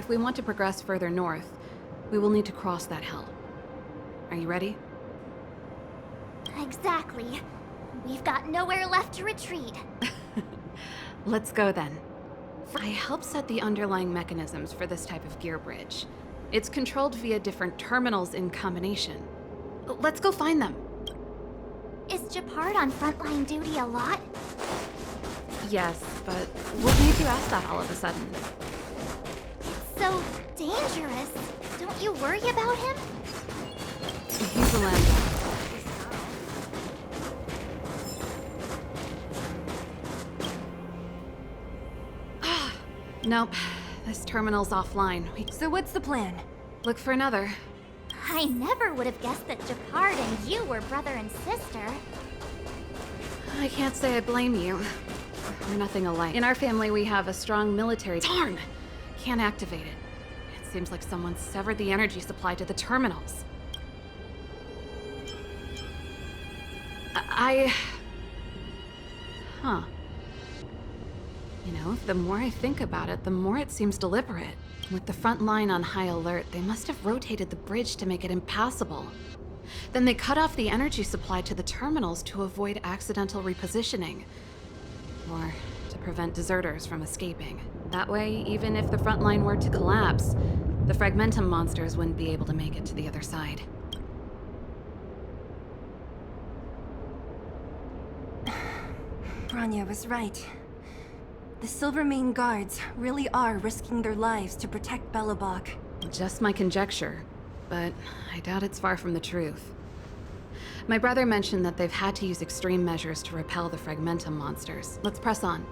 if we want to progress further north, we will need to cross that hill. Are you ready? Exactly. We've got nowhere left to retreat. Let's go then. I helped set the underlying mechanisms for this type of gear bridge. It's controlled via different terminals in combination. Let's go find them. Is Japard on frontline duty a lot? Yes, but what made you ask that all of a sudden? It's so dangerous. Don't you worry about him? He's a lambda. Nope, this terminal's offline. So what's the plan? Look for another. I never would have guessed that Japard and you were brother and sister. I can't say I blame you. We're nothing alike. In our family, we have a strong military. Darn! Can't activate it. It seems like someone severed the energy supply to the terminals. Huh. You know, the more I think about it, the more it seems deliberate. With the front line on high alert, they must have rotated the bridge to make it impassable. Then they cut off the energy supply to the terminals to avoid accidental repositioning. Or to prevent deserters from escaping. That way, even if the front line were to collapse, the Fragmentum monsters wouldn't be able to make it to the other side. Branya was right. The Silvermane guards really are risking their lives to protect Belobog. Just my conjecture, but I doubt it's far from the truth. My brother mentioned that they've had to use extreme measures to repel the Fragmentum monsters. Let's press on.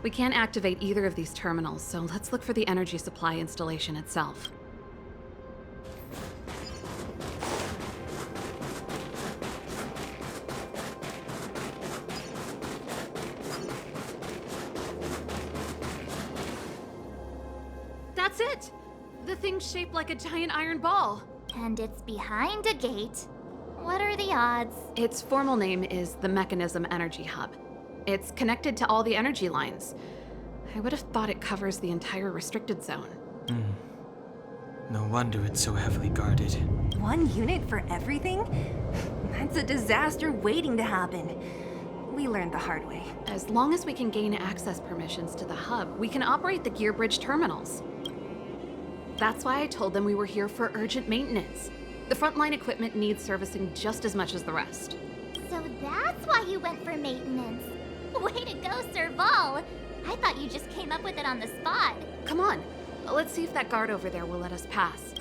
We can't activate either of these terminals, so let's look for the energy supply installation itself. That's it! The thing's shaped like a giant iron ball. And it's behind a gate. What are the odds? Its formal name is the Mechanism Energy Hub. It's connected to all the energy lines. I would have thought it covers the entire restricted zone. No wonder it's so heavily guarded. One unit for everything? That's a disaster waiting to happen. We learned the hard way. As long as we can gain access permissions to the hub, we can operate the gear bridge terminals. That's why I told them we were here for urgent maintenance. The frontline equipment needs servicing just as much as the rest. So that's why you went for maintenance. Way to go, Serval. I thought you just came up with it on the spot. Come on, let's see if that guard over there will let us pass.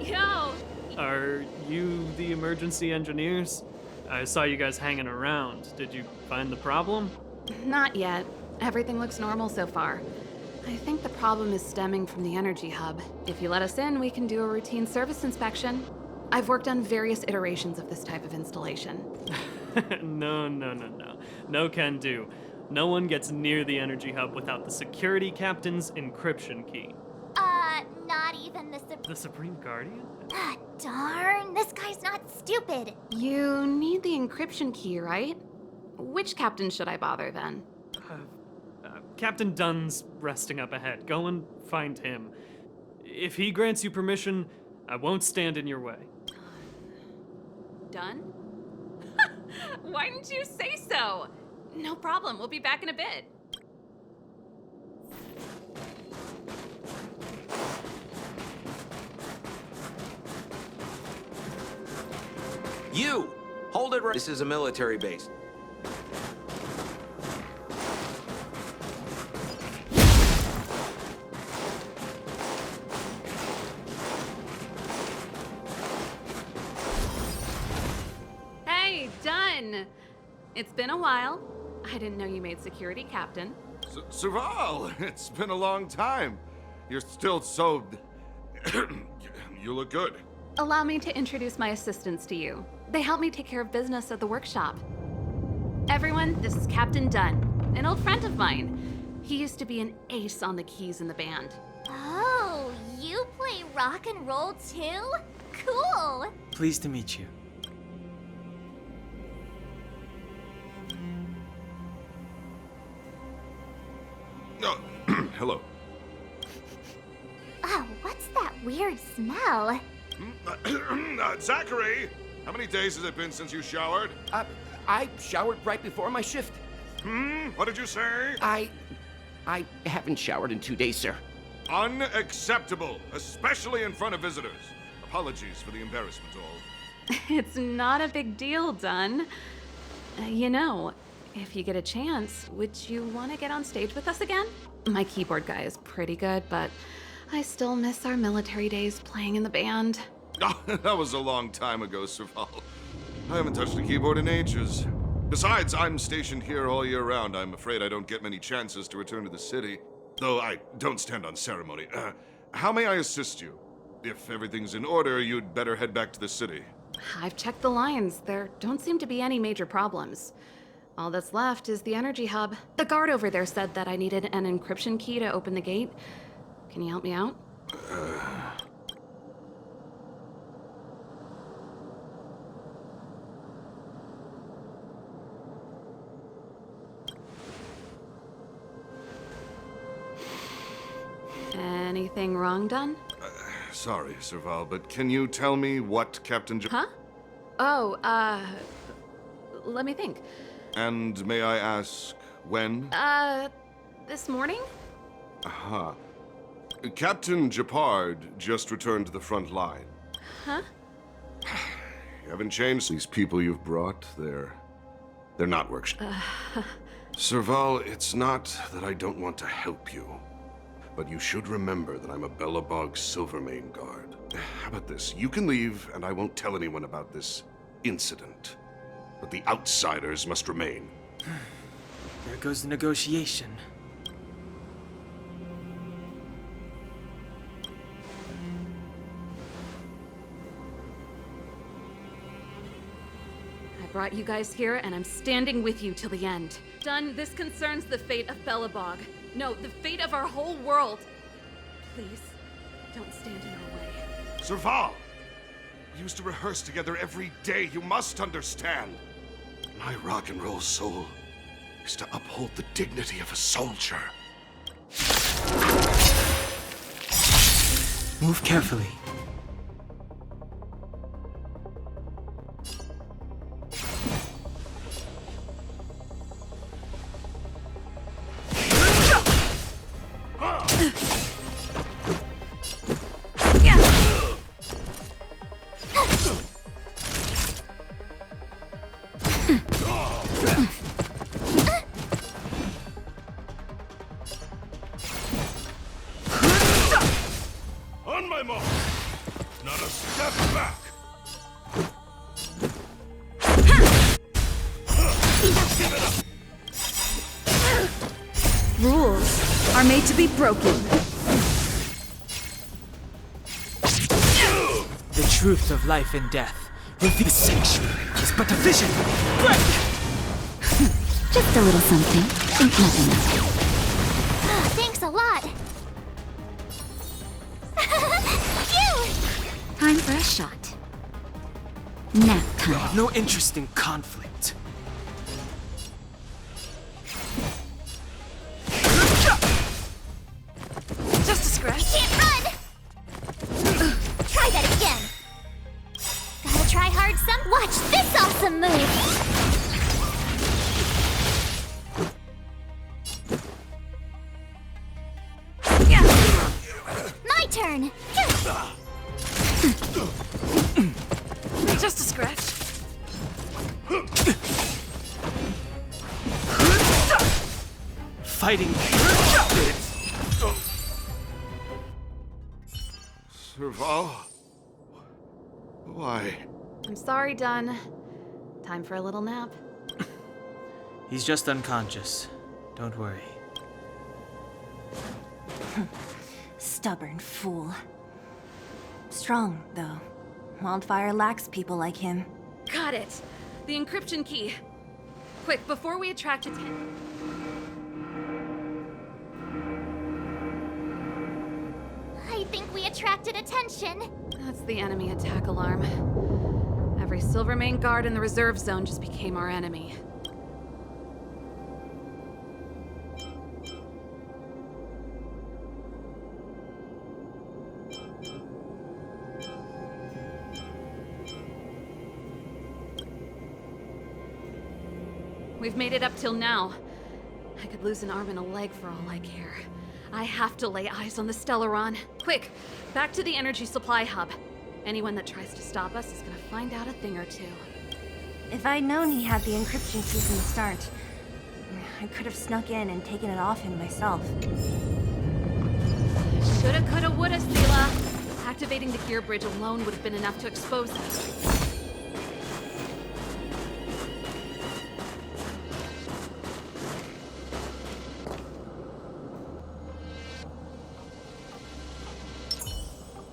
Yo! Are you the emergency engineers? I saw you guys hanging around. Did you find the problem? Not yet. Everything looks normal so far. I think the problem is stemming from the energy hub. If you let us in, we can do a routine service inspection. I've worked on various iterations of this type of installation. No. No can do. No one gets near the energy hub without the security captain's encryption key. Not even The Supreme Guardian? Ah, darn, this guy's not stupid. You need the encryption key, right? Which captain should I bother then? Captain Dunn's resting up ahead. Go and find him. If he grants you permission, I won't stand in your way. Done? Why didn't you say so? No problem, we'll be back in a bit. You! Hold it right. This is a military base. Hey, done! It's been a while. I didn't know you made security captain. Serval, it's been a long time. You're still so... You look good. Allow me to introduce my assistants to you. They help me take care of business at the workshop. Everyone, this is Captain Dunn, an old friend of mine. He used to be an ace on the keys in the band. Oh, you play rock and roll too? Cool. Pleased to meet you. Oh, hello. Oh, what's that weird smell? Zachary! How many days has it been since you showered? I showered right before my shift. What did you say? I haven't showered in 2 days, sir. Unacceptable, especially in front of visitors. Apologies for the embarrassment, all. It's not a big deal, Dunn. If you get a chance, would you want to get on stage with us again? My keyboard guy is pretty good, but I still miss our military days playing in the band. That was a long time ago, Serval. I haven't touched a keyboard in ages. Besides, I'm stationed here all year round. I'm afraid I don't get many chances to return to the city. Though I don't stand on ceremony. How may I assist you? If everything's in order, you'd better head back to the city. I've checked the lines. There don't seem to be any major problems. All that's left is the energy hub. The guard over there said that I needed an encryption key to open the gate. Can you help me out? Anything wrong, Dunn? Sorry, Serval, but can you tell me what Captain Huh? Oh, let me think. And may I ask, when? This morning? Aha. Captain Japard just returned to the front line. Huh? You haven't changed. These people you've brought, they're not work. Serval, it's not that I don't want to help you, but you should remember that I'm a Belobog Silvermane guard. How about this? You can leave, and I won't tell anyone about this incident. But the outsiders must remain. There goes the negotiation. I brought you guys here, and I'm standing with you till the end. Dunn, this concerns the fate of Belobog. No, the fate of our whole world. Please, don't stand in our way. Serval! We used to rehearse together every day. You must understand. My rock and roll soul is to uphold the dignity of a soldier. Move carefully. On my mark! Not a step back! Rules are made to be broken. The truth of life and death. Reveal the sanctuary is but a vision. Just a little something. Think nothing of it. Thanks a lot. Phew! Time for a shot. Nap time. No interest in conflict. Just a scratch. Can't run! Try that again. Gotta try hard some. Watch this awesome move! My turn! Just a scratch. Fighting. Serval? Why? I'm sorry, Dunn. Time for a little nap. He's just unconscious. Don't worry. Stubborn fool. Strong, though. Wildfire lacks people like him. Got it. The encryption key. Quick, before we attract attention. I think we attracted attention. That's the enemy attack alarm. Every Silvermane guard in the reserve zone just became our enemy. We've made it up till now. I could lose an arm and a leg for all I care. I have to lay eyes on the Stellaron. Quick, back to the energy supply hub. Anyone that tries to stop us is gonna find out a thing or two. If I'd known he had the encryption key from the start, I could have snuck in and taken it off him myself. Shoulda, coulda, woulda, Sela. Activating the gear bridge alone would have been enough to expose us.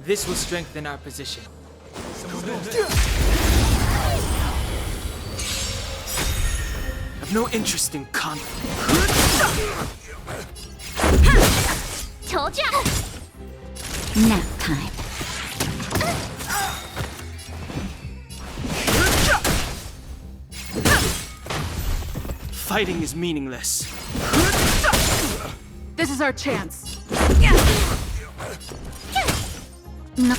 This will strengthen our position. I've no interest in conflict. Told ya! Nap time. Fighting is meaningless. This is our chance. No.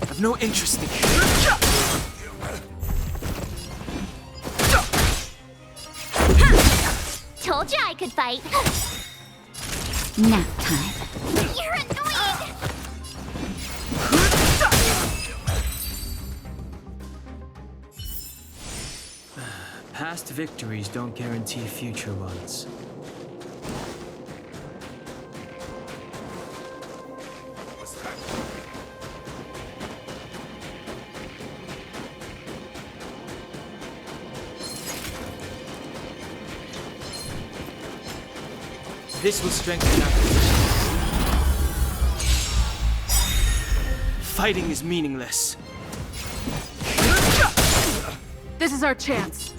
I've no interest in. Told ya I could fight. Nap time. You're annoying! Past victories don't guarantee future ones. This will strengthen our position. Fighting is meaningless. This is our chance.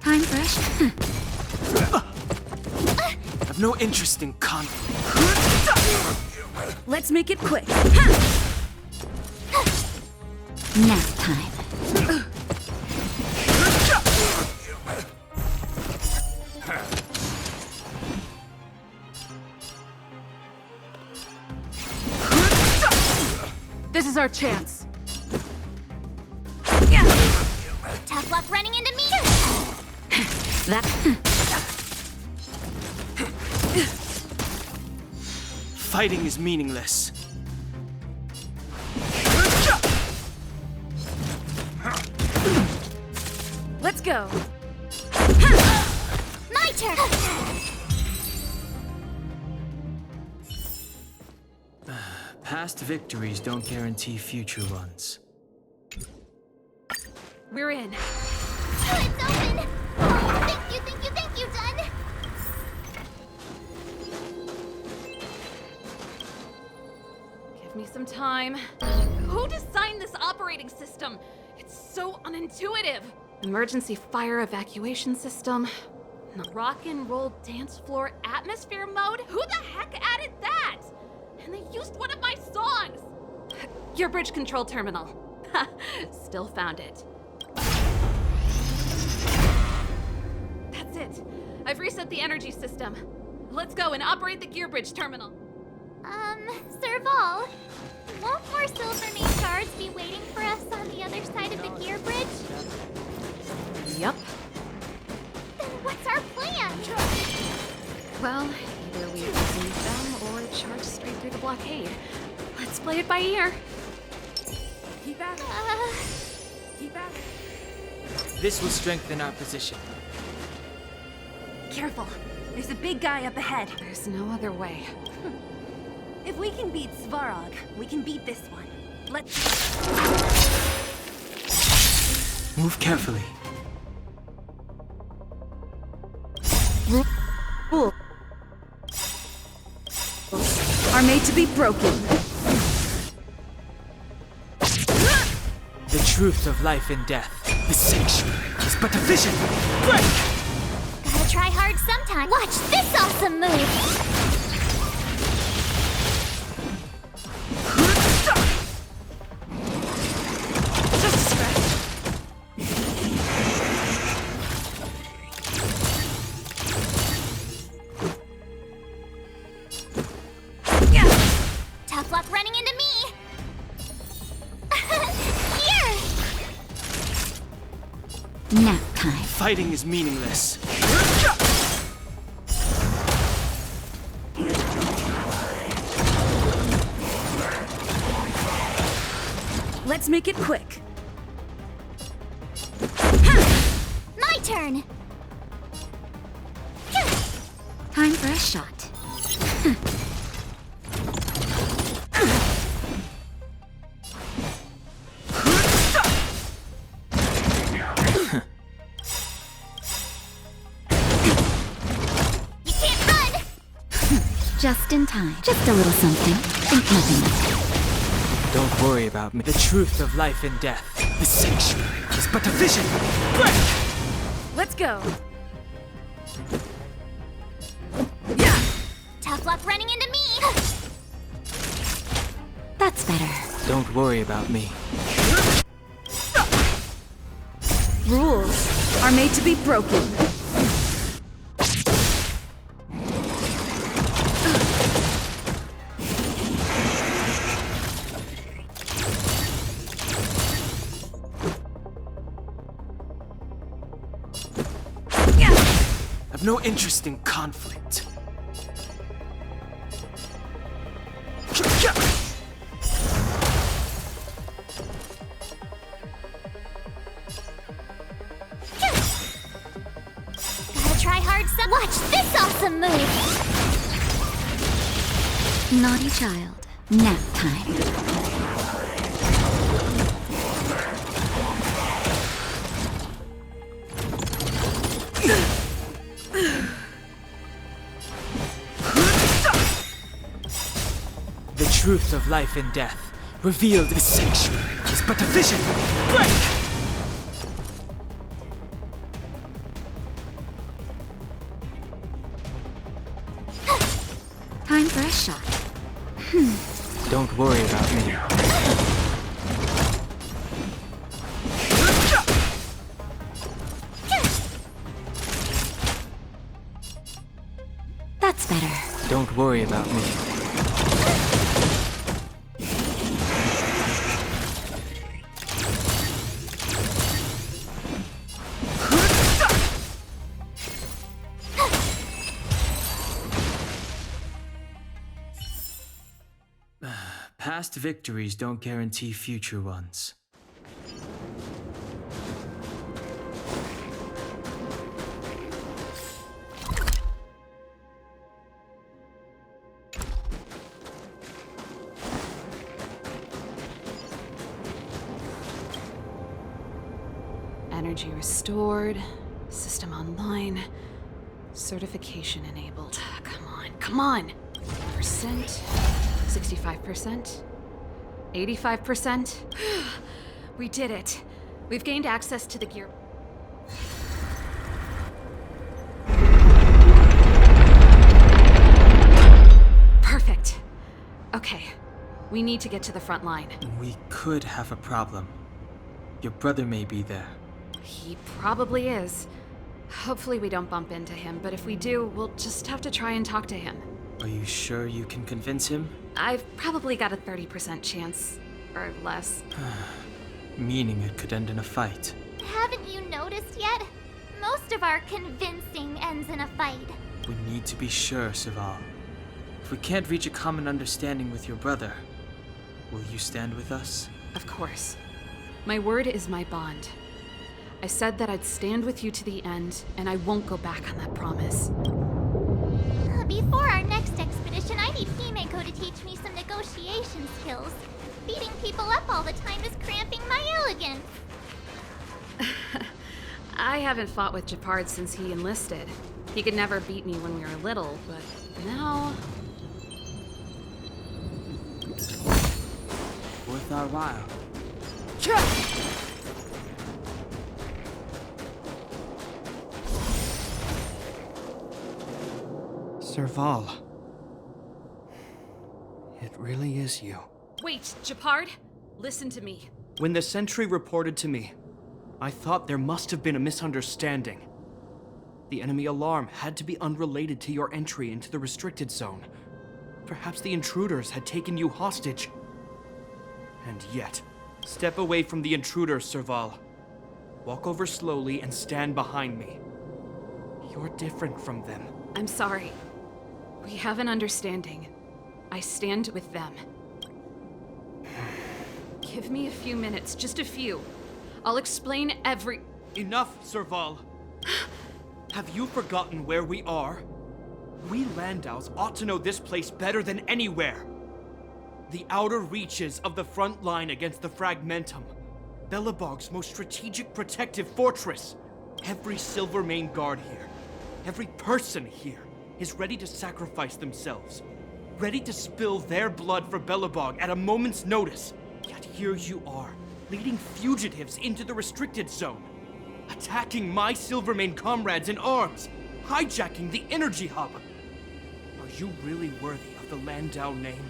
Time fresh. I've no interest in conflict. Let's make it quick. Nap time. This is our chance. Tough luck running into me! That. Fighting is meaningless. Let's go. My turn! Past victories don't guarantee future ones. We're in. Oh, it's open! Oh, thank you, Dun! Give me some time. Who designed this operating system? It's so unintuitive. Emergency fire evacuation system. Rock and roll dance floor atmosphere mode? Who the heck added that? And they used one of my songs! Your bridge control terminal. Still found it. That's it. I've reset the energy system. Let's go and operate the gear bridge terminal. Serval, won't more Silver guards be waiting for us on the other side of the gear bridge? Yup. Then what's our plan? Well, either we receive them or charge straight through the blockade. Let's play it by ear. Keep at it. Keep at it. This will strengthen our position. Careful. There's a big guy up ahead. There's no other way. If we can beat Svarog, we can beat this one. Let's... Move carefully. Are made to be broken. The truth of life and death. The sanctuary is but a vision. Break! Gotta try hard sometime. Watch this awesome move! Just a scratch. Fighting is meaningless. Let's make it quick. My turn! Time for a shot. You can't run! Just in time. Just a little something. Think nothing of it. Don't worry about me. The truth of life and death. The sanctuary is but a vision. Break! Let's go. Tough luck running into me! That's better. Don't worry about me. Rules are made to be broken. I've no interest in conflict. Gotta try hard some. Watch this awesome move! Naughty child. Nap time. The truth of life and death, revealed in the sanctuary, is but a vision. Break! Time for a shot. Don't worry about me. That's better. Don't worry about me. Past victories don't guarantee future ones. Energy restored, system online, certification enabled. Come on, come on! Percent, 65%, 85%. We did it. We've gained access to the gear. Perfect. Okay, we need to get to the front line. We could have a problem. Your brother may be there. He probably is. Hopefully we don't bump into him, but if we do, we'll just have to try and talk to him. Are you sure you can convince him? I've probably got a 30% chance, or less. Meaning it could end in a fight. Haven't you noticed yet? Most of our convincing ends in a fight. We need to be sure, Saval. If we can't reach a common understanding with your brother, will you stand with us? Of course. My word is my bond. I said that I'd stand with you to the end, and I won't go back on that promise. Before our next expedition, I need Himeko to teach me some negotiation skills. Beating people up all the time is cramping my elegance. I haven't fought with Japard since he enlisted. He could never beat me when we were little, but now... Worth our while. Serval. It really is you. Wait, Japard? Listen to me. When the sentry reported to me, I thought there must have been a misunderstanding. The enemy alarm had to be unrelated to your entry into the restricted zone. Perhaps the intruders had taken you hostage. And yet, step away from the intruders, Serval. Walk over slowly and stand behind me. You're different from them. I'm sorry. We have an understanding. I stand with them. Give me a few minutes, just a few. I'll explain every... Enough, Serval. Have you forgotten where we are? We Landaus ought to know this place better than anywhere. The outer reaches of the front line against the Fragmentum. Belobog's most strategic protective fortress. Every Silvermane guard here, every person here, is ready to sacrifice themselves. Ready to spill their blood for Belobog at a moment's notice. Yet here you are, leading fugitives into the restricted zone. Attacking my Silvermane comrades in arms. Hijacking the energy hub. Are you really worthy of the Landau name?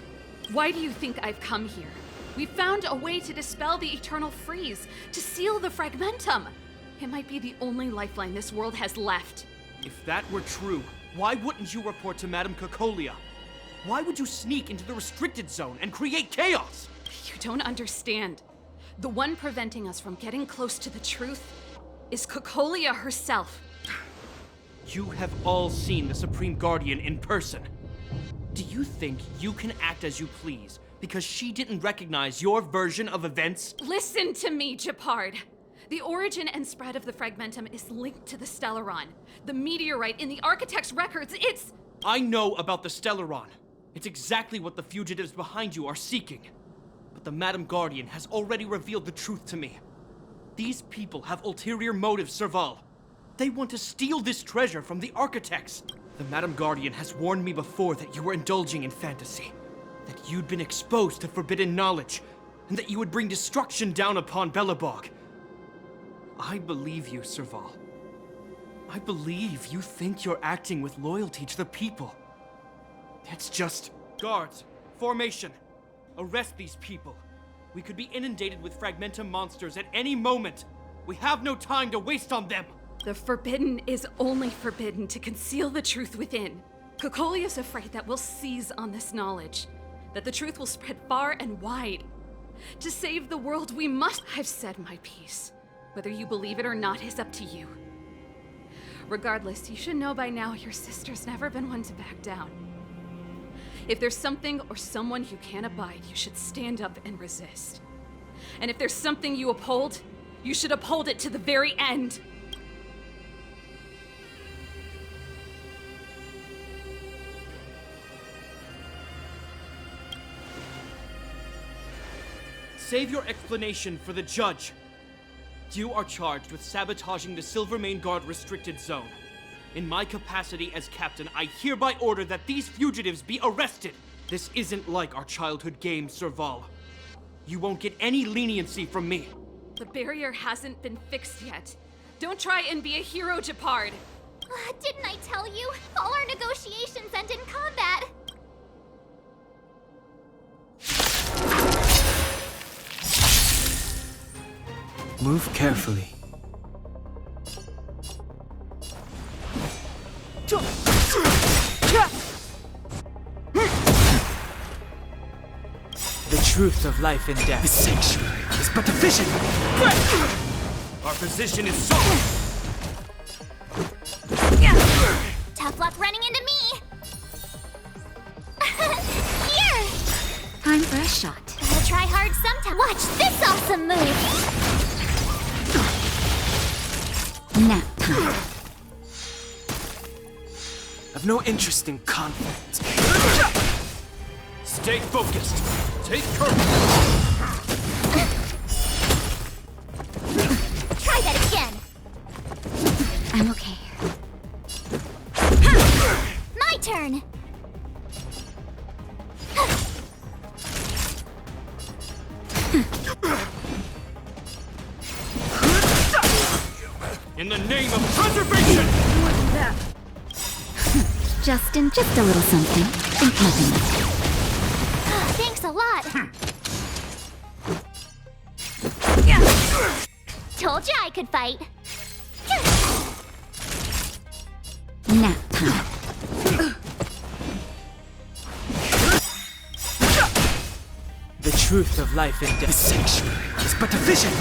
Why do you think I've come here? We found a way to dispel the eternal freeze, to seal the Fragmentum. It might be the only lifeline this world has left. If that were true, why wouldn't you report to Madame Cocolia? Why would you sneak into the restricted zone and create chaos? You don't understand. The one preventing us from getting close to the truth is Cocolia herself. You have all seen the Supreme Guardian in person. Do you think you can act as you please because she didn't recognize your version of events? Listen to me, Gepard. The origin and spread of the Fragmentum is linked to the Stellaron. The meteorite in the Architect's records, it's... I know about the Stellaron. It's exactly what the fugitives behind you are seeking. But the Madam Guardian has already revealed the truth to me. These people have ulterior motives, Serval. They want to steal this treasure from the Architects. The Madam Guardian has warned me before that you were indulging in fantasy. That you'd been exposed to forbidden knowledge, and that you would bring destruction down upon Belobog. I believe you, Serval. I believe you think you're acting with loyalty to the people. It's just... Guards, formation. Arrest these people. We could be inundated with Fragmentum monsters at any moment. We have no time to waste on them. The forbidden is only forbidden to conceal the truth within. Cocolia's afraid that we'll seize on this knowledge. That the truth will spread far and wide. To save the world, we must... I've said my piece. Whether you believe it or not is up to you. Regardless, you should know by now your sister's never been one to back down. If there's something or someone you can't abide, you should stand up and resist. And if there's something you uphold, you should uphold it to the very end. Save your explanation for the judge. You are charged with sabotaging the Silvermane Guard restricted zone. In my capacity as captain, I hereby order that these fugitives be arrested. This isn't like our childhood game, Serval. You won't get any leniency from me. The barrier hasn't been fixed yet. Don't try and be a hero, Gepard. Didn't I tell you? All our negotiations end in combat. Move carefully. The truth of life and death. The sanctuary is but a vision. Our position is so... Tough luck running into me. Here! Time for a shot. Gotta try hard sometime. Watch this awesome move! Nap time. I've no interest in conflict. Stay focused. Take courage. Try that again. I'm okay. My turn. In the name of preservation! Justin, just a little something. Think nothing of it. Thanks a lot. Told you I could fight. Nap time. The truth of life and death. The sanctuary is but a vision.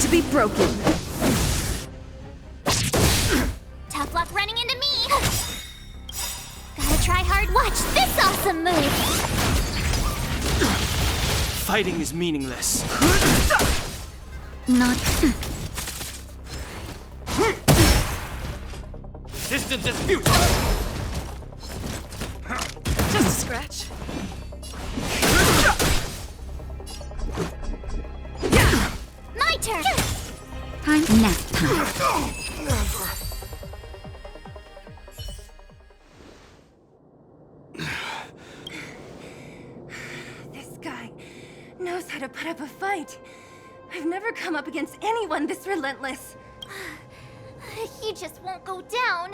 to be broken. Tough luck running into me! Gotta try hard. Watch this awesome move! Fighting is meaningless. Not. Distance is futile! Just a scratch. My turn! Nap time. This guy knows how to put up a fight. I've never come up against anyone this relentless. He just won't go down.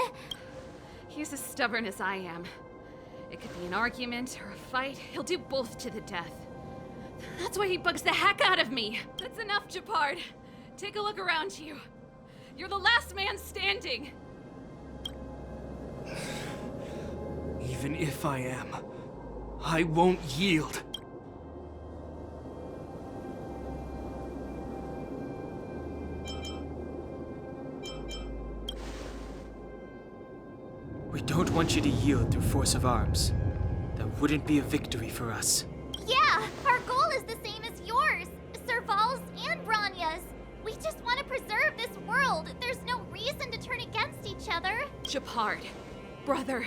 He's as stubborn as I am. It could be an argument or a fight. He'll do both to the death. That's why he bugs the heck out of me. That's enough, Japard. Take a look around you. You're the last man standing. Even if I am, I won't yield. We don't want you to yield through force of arms. That wouldn't be a victory for us. Yeah, our goal is the same as yours. Serval's and Branya's. We just want to preserve this world. There's no reason to turn against each other. Japard, brother,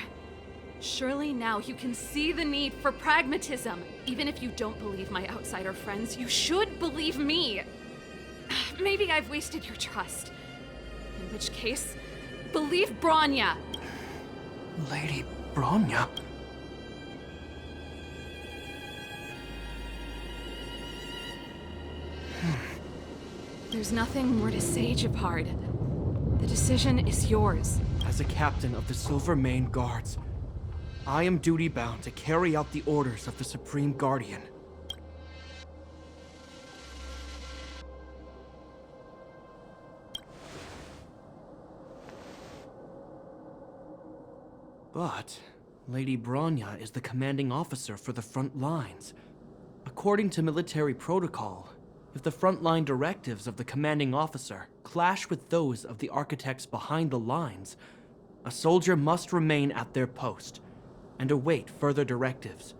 surely now you can see the need for pragmatism. Even if you don't believe my outsider friends, you should believe me. Maybe I've wasted your trust. In which case, believe Branya. Lady Branya? There's nothing more to say, Japard. The decision is yours. As a captain of the Silvermane Guards, I am duty-bound to carry out the orders of the Supreme Guardian. But Lady Branya is the commanding officer for the front lines. According to military protocol, if the frontline directives of the commanding officer clash with those of the architects behind the lines, a soldier must remain at their post and await further directives.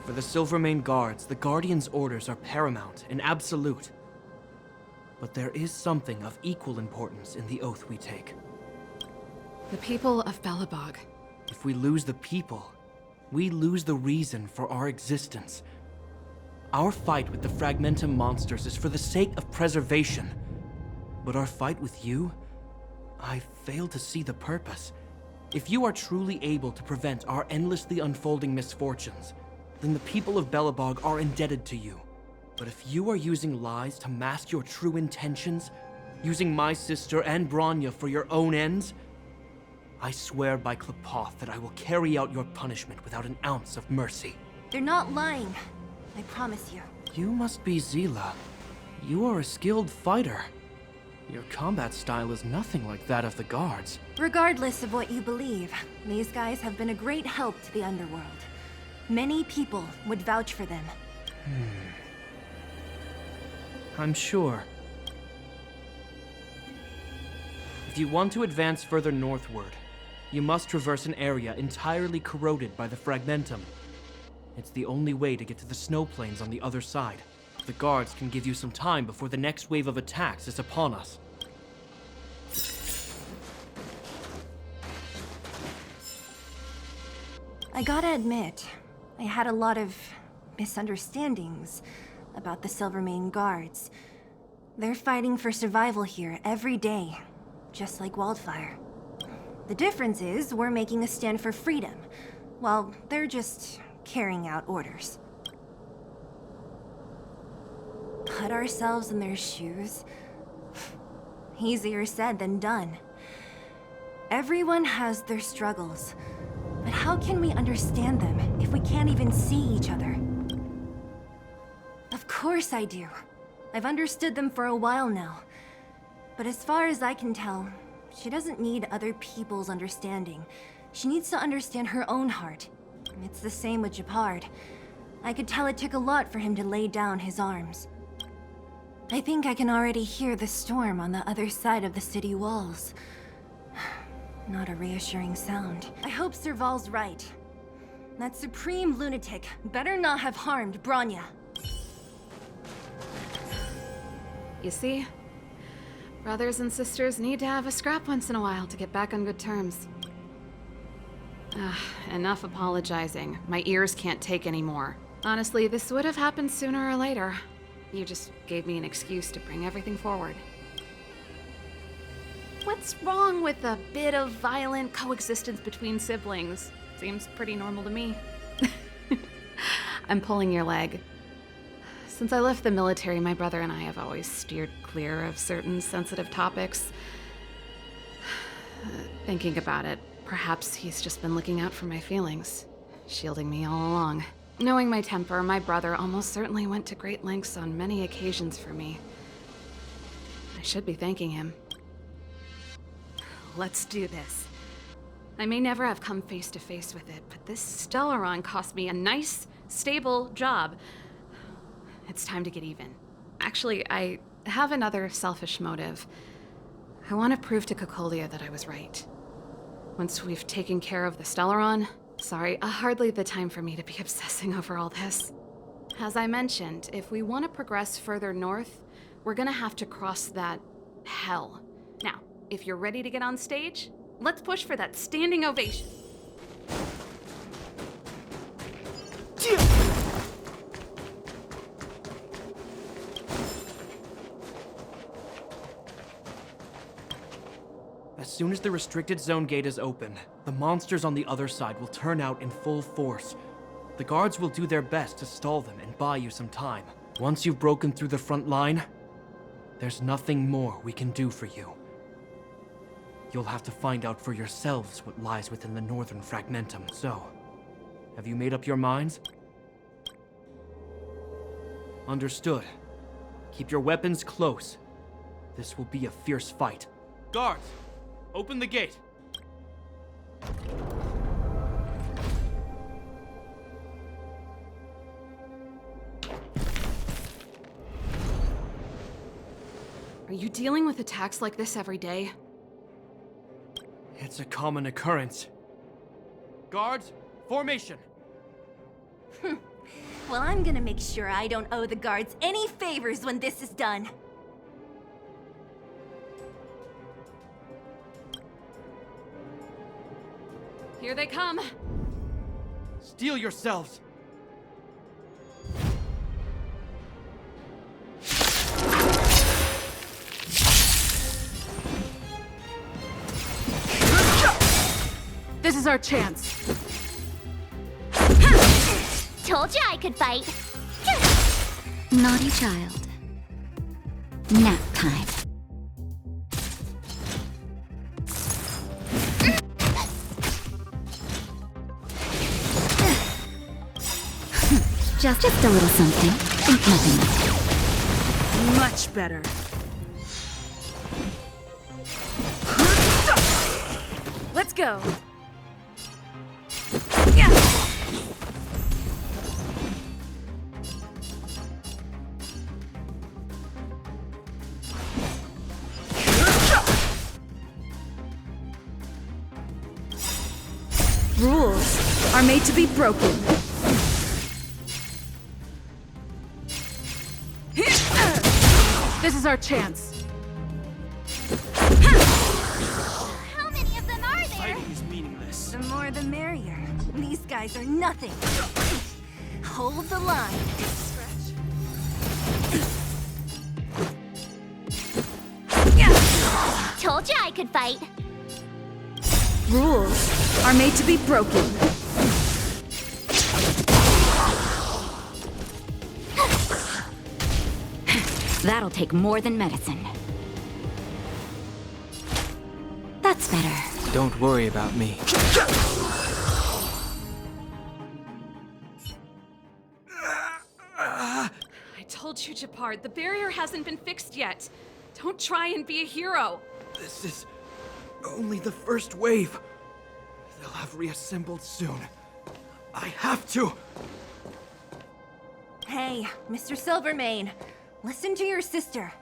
For the Silvermane Guards, the Guardian's orders are paramount and absolute. But there is something of equal importance in the oath we take. The people of Belobog. If we lose the people, we lose the reason for our existence. Our fight with the Fragmentum monsters is for the sake of preservation. But our fight with you, I fail to see the purpose. If you are truly able to prevent our endlessly unfolding misfortunes, then the people of Belobog are indebted to you. But if you are using lies to mask your true intentions, using my sister and Branya for your own ends, I swear by Klapoth that I will carry out your punishment without an ounce of mercy. They're not lying. I promise you. You must be Zila. You are a skilled fighter. Your combat style is nothing like that of the guards. Regardless of what you believe, these guys have been a great help to the underworld. Many people would vouch for them. I'm sure. If you want to advance further northward, you must traverse an area entirely corroded by the Fragmentum. It's the only way to get to the snow plains on the other side. The guards can give you some time before the next wave of attacks is upon us. I gotta admit, I had a lot of misunderstandings about the Silvermane Guards. They're fighting for survival here every day, just like Wildfire. The difference is we're making a stand for freedom, while they're just carrying out orders. Put ourselves in their shoes? Easier said than done. Everyone has their struggles, but how can we understand them if we can't even see each other? Of course I do. I've understood them for a while now. But as far as I can tell, she doesn't need other people's understanding. She needs to understand her own heart. It's the same with Japard. I could tell it took a lot for him to lay down his arms. I think I can already hear the storm on the other side of the city walls. Not a reassuring sound. I hope Serval's right. That supreme lunatic better not have harmed Bronya. You see? Brothers and sisters need to have a scrap once in a while to get back on good terms. Enough apologizing. My ears can't take any more. Honestly, this would have happened sooner or later. You just gave me an excuse to bring everything forward. What's wrong with a bit of violent coexistence between siblings? Seems pretty normal to me. I'm pulling your leg. Since I left the military, my brother and I have always steered clear of certain sensitive topics. Thinking about it, perhaps he's just been looking out for my feelings, shielding me all along. Knowing my temper, my brother almost certainly went to great lengths on many occasions for me. I should be thanking him. Let's do this. I may never have come face to face with it, but this Stellaron cost me a nice, stable job. It's time to get even. Actually, I have another selfish motive. I want to prove to Cocolia that I was right. Once we've taken care of the Stellaron, sorry, hardly the time for me to be obsessing over all this. As I mentioned, if we want to progress further north, we're gonna have to cross that hell. Now, if you're ready to get on stage, let's push for that standing ovation. As soon as the restricted zone gate is open, the monsters on the other side will turn out in full force. The guards will do their best to stall them and buy you some time. Once you've broken through the front line, there's nothing more we can do for you. You'll have to find out for yourselves what lies within the northern fragmentum. So, have you made up your minds? Understood. Keep your weapons close. This will be a fierce fight. Guards, open the gate. Are you dealing with attacks like this every day? It's a common occurrence. Guards, formation! Well, I'm gonna make sure I don't owe the guards any favors when this is done. Here they come. Steel yourselves! This is our chance. Told you I could fight. Naughty child. Nap time. Just a little something. Think nothing of it. Much better. Let's go. Rules are made to be broken. This is our chance. How many of them are there? Fighting is meaningless. The more the merrier. These guys are nothing. Hold the line. Told you I could fight. Rules are made to be broken. That'll take more than medicine. That's better. Don't worry about me. I told you, Japard, the barrier hasn't been fixed yet. Don't try and be a hero. This is only the first wave. They'll have reassembled soon. I have to! Hey, Mr. Silvermane, listen to your sister.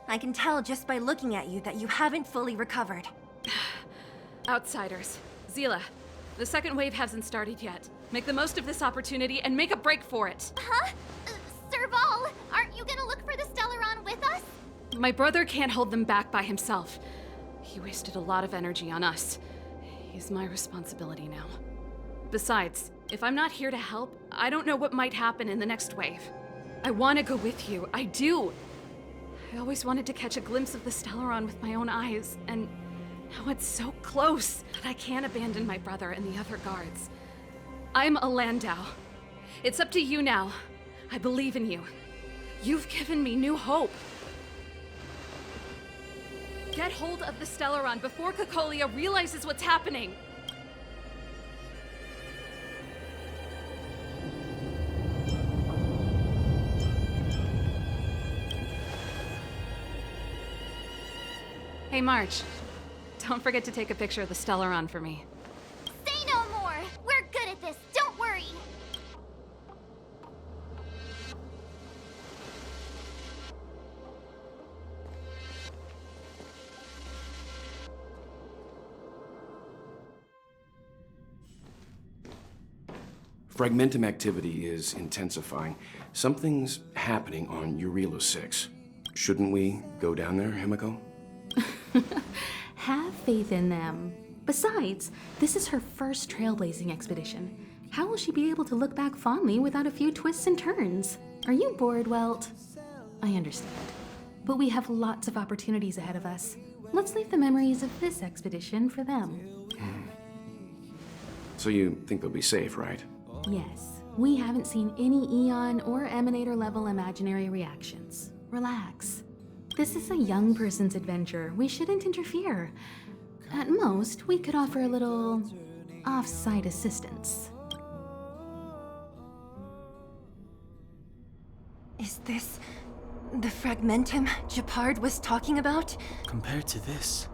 I can tell just by looking at you that you haven't fully recovered. Outsiders. Zila, the second wave hasn't started yet. Make the most of this opportunity and make a break for it. Huh? Serval, aren't you gonna look for the Stellaron with us? My brother can't hold them back by himself. He wasted a lot of energy on us. He's my responsibility now. Besides, if I'm not here to help, I don't know what might happen in the next wave. I want to go with you. I do. I always wanted to catch a glimpse of the Stellaron with my own eyes, and now it's so close that I can't abandon my brother and the other guards. I'm a Landau. It's up to you now. I believe in you. You've given me new hope. Get hold of the Stellaron before Cocolia realizes what's happening. Hey, March. Don't forget to take a picture of the Stellaron for me. Say no more! We're good at this, don't worry! Fragmentum activity is intensifying. Something's happening on Eurilo 6. Shouldn't we go down there, Himiko? Have faith in them. Besides, this is her first trailblazing expedition. How will she be able to look back fondly without a few twists and turns? Are you bored, Welt? I understand. But we have lots of opportunities ahead of us. Let's leave the memories of this expedition for them. So you think they'll be safe, right? Yes. We haven't seen any Eon or Emanator level imaginary reactions. Relax. This is a young person's adventure. We shouldn't interfere. At most, we could offer a little off-site assistance. Is this the Fragmentum Gepard was talking about? Compared to this,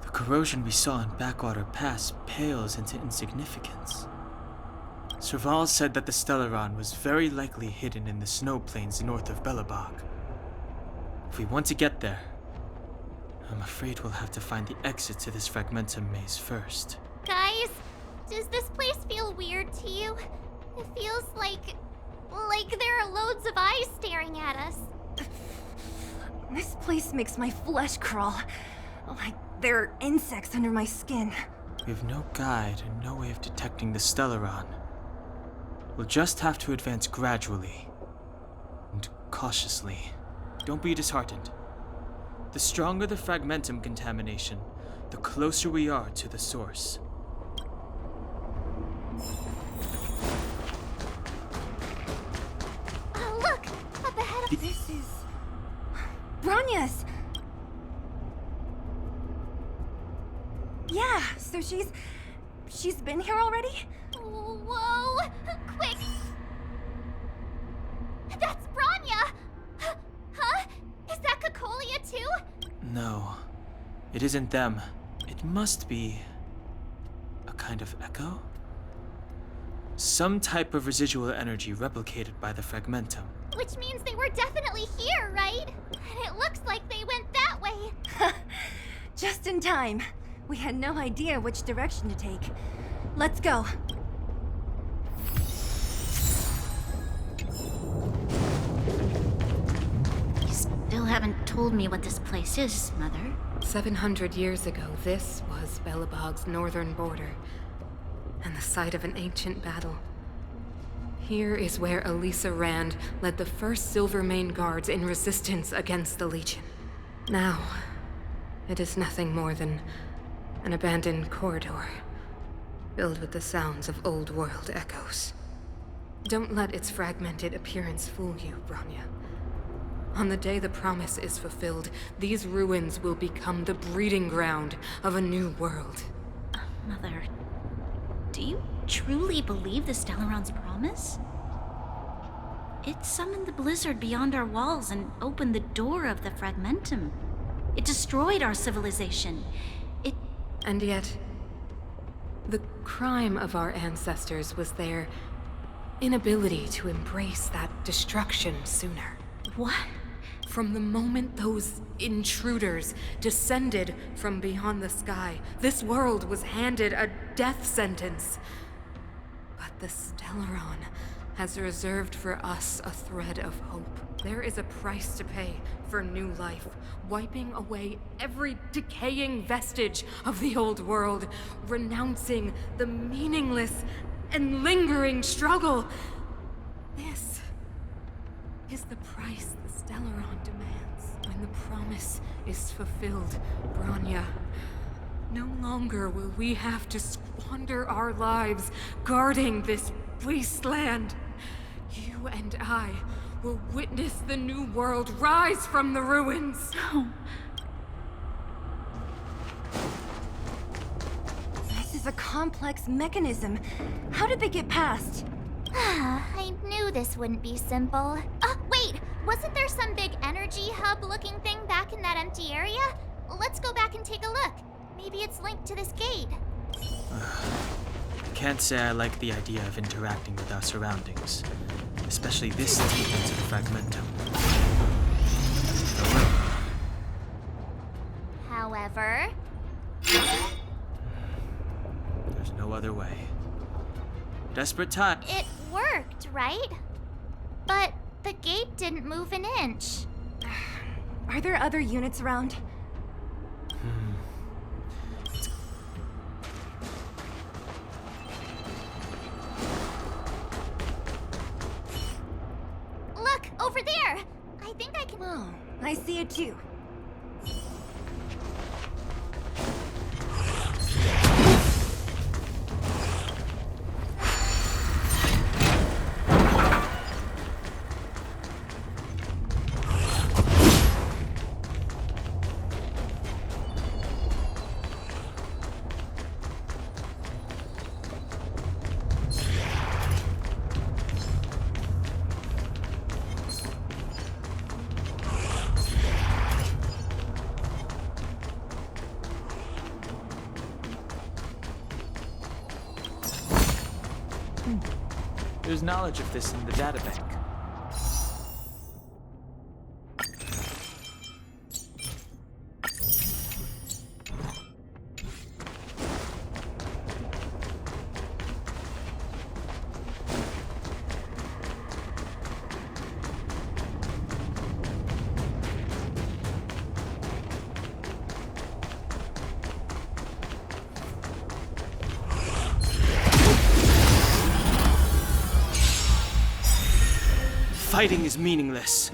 the corrosion we saw in Backwater Pass pales into insignificance. Serval said that the Stellaron was very likely hidden in the snow plains north of Belobog. If we want to get there, I'm afraid we'll have to find the exit to this Fragmentum maze first. Guys, does this place feel weird to you? It feels like there are loads of eyes staring at us. This place makes my flesh crawl. Like there are insects under my skin. We have no guide and no way of detecting the Stellaron. We'll just have to advance gradually and cautiously. Don't be disheartened. The stronger the Fragmentum contamination, the closer we are to the source. Oh, look! Up ahead of... This is... Bronya's! Yeah, so she's been here already? Whoa! Quick! That's Bronya! Huh? Is that Cocolia too? No, it isn't them. It must be a kind of echo? Some type of residual energy replicated by the Fragmentum. Which means they were definitely here, right? And it looks like they went that way. Just in time. We had no idea which direction to take. Let's go. You still haven't told me what this place is, Mother. 700 years ago, this was Belobog's northern border, and the site of an ancient battle. Here is where Elisa Rand led the first Silvermane guards in resistance against the Legion. Now, it is nothing more than an abandoned corridor, filled with the sounds of old world echoes. Don't let its fragmented appearance fool you, Bronya. On the day the promise is fulfilled, these ruins will become the breeding ground of a new world. Mother, do you truly believe the Stellaron's promise? It summoned the blizzard beyond our walls and opened the door of the Fragmentum. It destroyed our civilization. And yet, the crime of our ancestors was their inability to embrace that destruction sooner. What? From the moment those intruders descended from beyond the sky, this world was handed a death sentence. But the Stellaron has reserved for us a thread of hope. There is a price to pay for new life, wiping away every decaying vestige of the old world, renouncing the meaningless and lingering struggle. This is the price the Stellaron demands. When the promise is fulfilled, Branya, no longer will we have to squander our lives guarding this wasteland. You and I will witness the new world rise from the ruins. No. This is a complex mechanism. How did they get past? I knew this wouldn't be simple. Wait! Wasn't there some big energy hub-looking thing back in that empty area? Let's go back and take a look. Maybe it's linked to this gate. I can't say I like the idea of interacting with our surroundings, especially this deep into the fragmentum. However, There's no other way. Desperate time. it worked, right? But the gate didn't move an inch. Are there other units around? Look, over there! I think I can... Oh, I see it too. There's knowledge of this in the databank. Fighting is meaningless.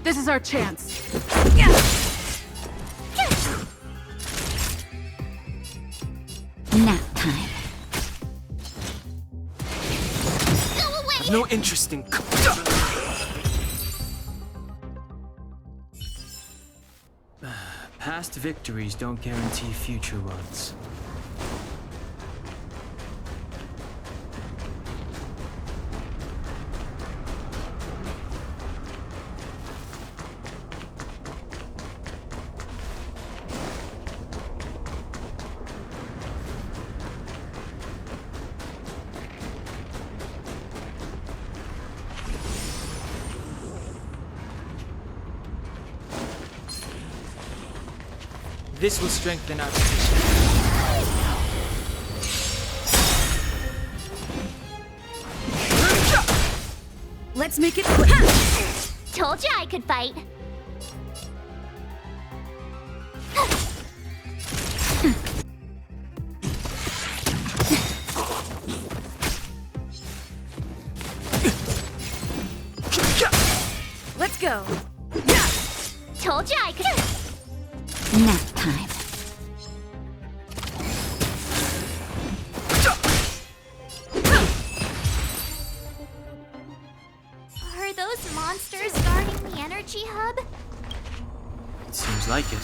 This is our chance. Nap time. Go away! I've no interest in. Past victories don't guarantee future ones. This will strengthen our position. Let's make it quick. Told you I could fight. Let's go. Told you I could... Nap time. Are those monsters guarding the energy hub? It seems like it.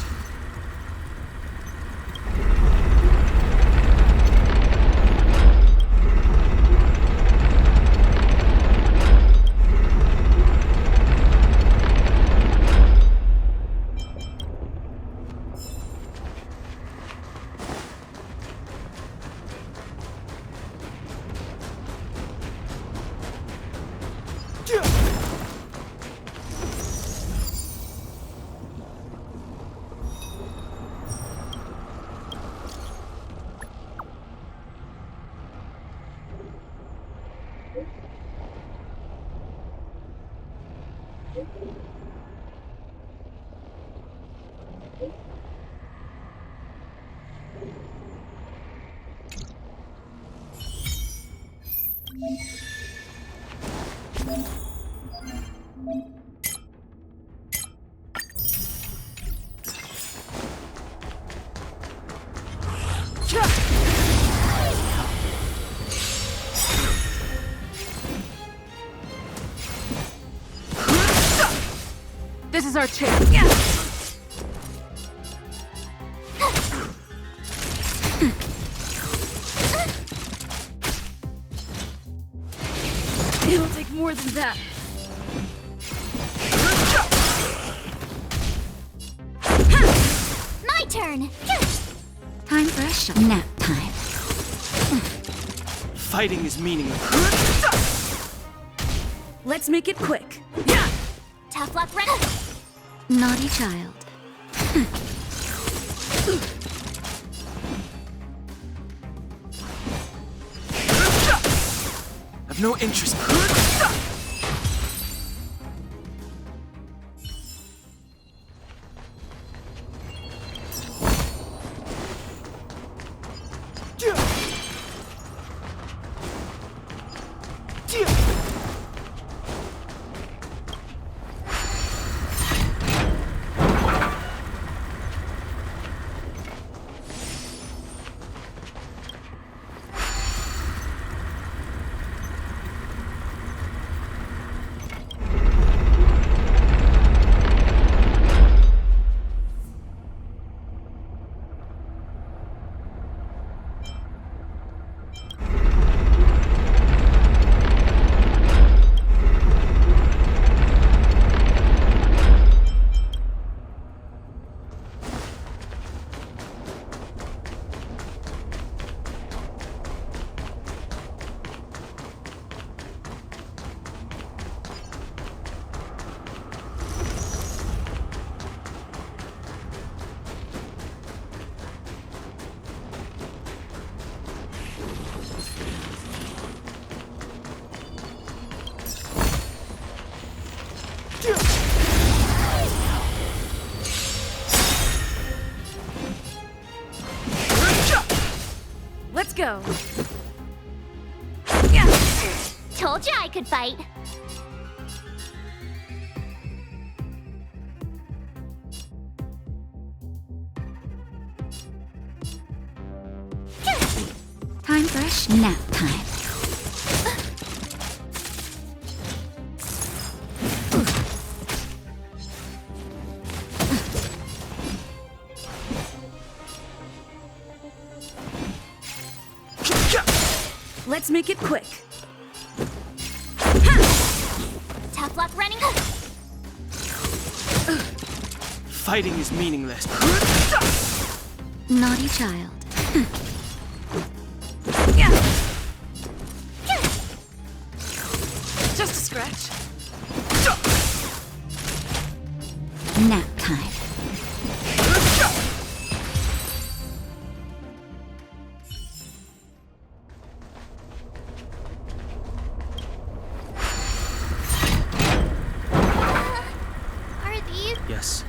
This is our chance. It'll take more than that. My turn! Time for a nap time. Fighting is meaningless. Let's make it quick. Tough luck, Ren. Naughty child. I've no interest. Let's go. Told you I could fight. Time for a nap time. Let's make it quick. Tough luck running. Fighting is meaningless. Naughty child. Just a scratch. Nap time. Are these? Yes.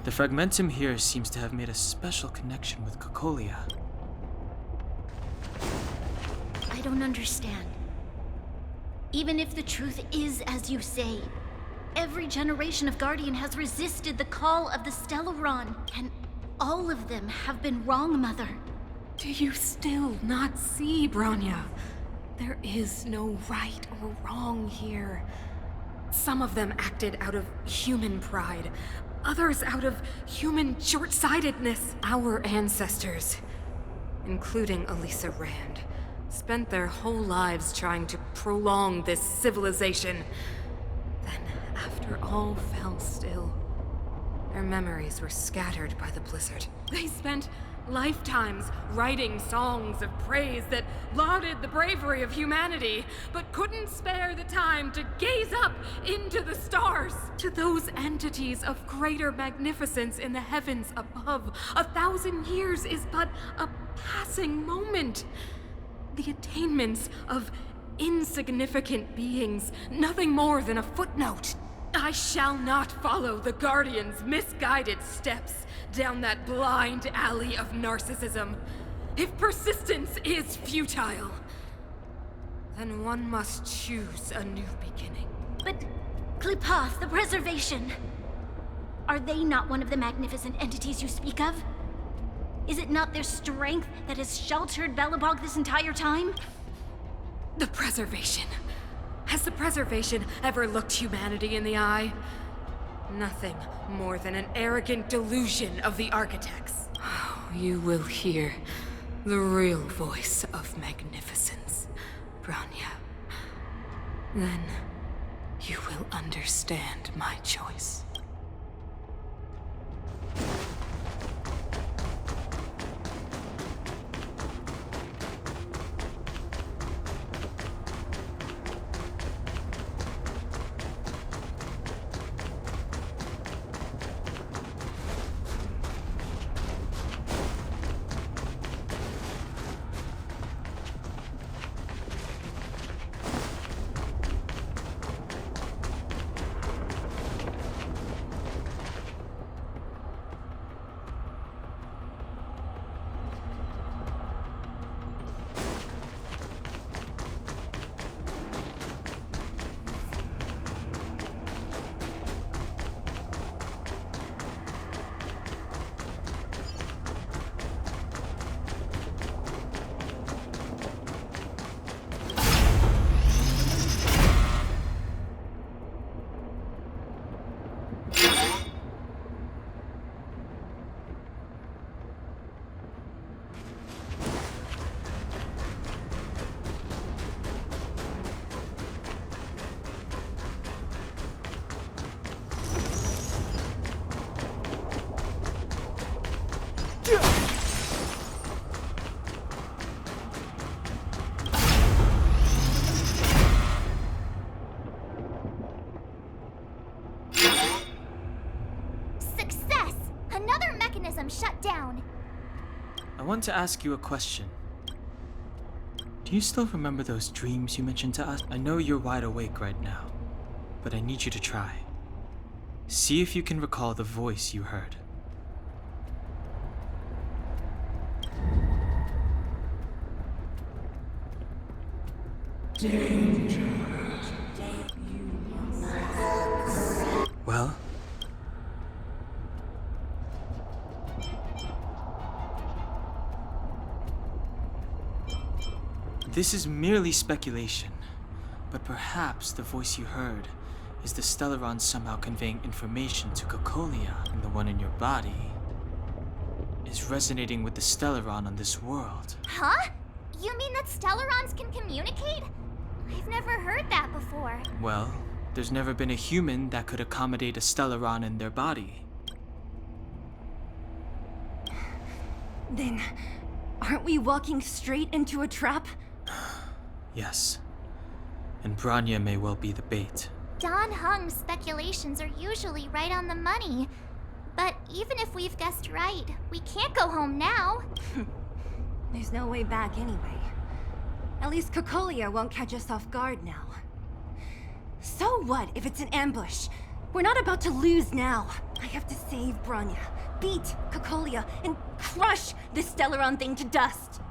The fragmentum here seems to have made a special connection with Cocolia. I don't understand. Even if the truth is as you say, every generation of Guardian has resisted the call of the Stellaron, and all of them have been wrong, Mother. Do you still not see, Bronya? There is no right or wrong here. Some of them acted out of human pride, others out of human short-sightedness. Our ancestors, including Elisa Rand, spent their whole lives trying to prolong this civilization. Then, after all fell still, their memories were scattered by the blizzard. They spent lifetimes writing songs of praise that lauded the bravery of humanity, but couldn't spare the time to gaze up into the stars. To those entities of greater magnificence in the heavens above, 1,000 years is but a passing moment. The attainments of insignificant beings, nothing more than a footnote. I shall not follow the Guardian's misguided steps down that blind alley of narcissism. If persistence is futile, then one must choose a new beginning. But Klipoth, the Preservation, are they not one of the magnificent entities you speak of? Is it not their strength that has sheltered Belobog this entire time? The Preservation. Has the Preservation ever looked humanity in the eye? Nothing more than an arrogant delusion of the architects. You will hear the real voice of magnificence, Branya. Then you will understand my choice. Success! Another mechanism shut down. I want to ask you a question. Do you still remember those dreams you mentioned to us? I know you're wide awake right now, but I need you to try. See if you can recall the voice you heard. Well? This is merely speculation, but perhaps the voice you heard is the Stellaron somehow conveying information to Cocolia, and the one in your body is resonating with the Stellaron on this world. Huh? You mean that Stellarons can communicate? I've never heard that before. Well, there's never been a human that could accommodate a Stellaron in their body. Then, aren't we walking straight into a trap? Yes. And Branya may well be the bait. Don Hung's speculations are usually right on the money. But even if we've guessed right, we can't go home now. There's no way back anyway. At least Cocolia won't catch us off guard now. So what if it's an ambush? We're not about to lose now. I have to save Branya, beat Cocolia, and crush this Stellaron thing to dust.